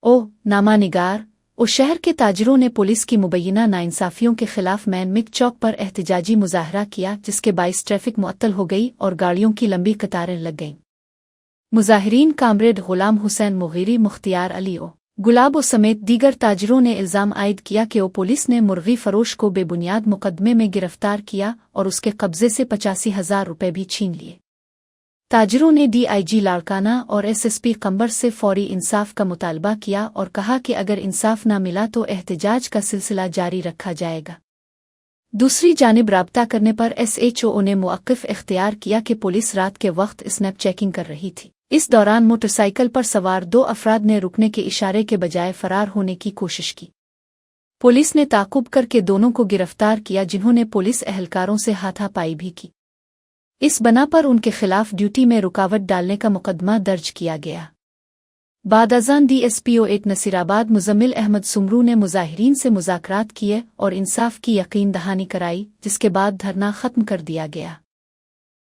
ओ नामानिगार उस शहर के ताजिरों ने पुलिस की मुबैना नाइंसाफियों के खिलाफ मैनमिक चौक पर एहतजाजी मुजाहरा किया, जिसके बाइस ट्रैफिक मुअत्तल हो गई और गाड़ियों की लंबी कतारें लग गईं। मुजाहिरीन कामरेड गुलाम हुसैन मुगीरी, मुख्तियार अली ओ गुलाबो समेत दीगर ताजिरों ने इल्ज़ाम आयद किया कि पुलिस ने मुर्गी फरोश को बेबुनियाद मुकदमे में गिरफ्तार किया और उसके कब्जे से 85,000 रुपये भी छीन लिए। ताजिरों ने DIG लाड़काना और SSP कंबर से फौरी इंसाफ का मुतालबा किया और कहा कि अगर इंसाफ न मिला तो एहतजाज का सिलसिला जारी रखा जाएगा। दूसरी जानिब राब्ता करने पर SHO ने मुअक्किफ इख्तियार किया कि पुलिस रात के वक्त स्नैप चेकिंग कर रही थी। इस दौरान मोटरसाइकिल पर सवार 2 अफराद ने रुकने के इशारे के बजाय फरार होने की कोशिश की। पुलिस ने ताक़ुब करके दोनों को गिरफ्तार किया, जिन्होंने पुलिस एहलकारों से हाथापाई भी की। इस बना पर उनके खिलाफ ड्यूटी में रुकावट डालने का मुकदमा दर्ज किया गया। बाद अज़ान DSPO 1 नसीराबाद मुज़म्मिल अहमद सुमरू ने मुजाहिरीन से मुज़ाकरात किए और इंसाफ की यकीन दहानी कराई, जिसके बाद धरना ख़त्म कर दिया गया।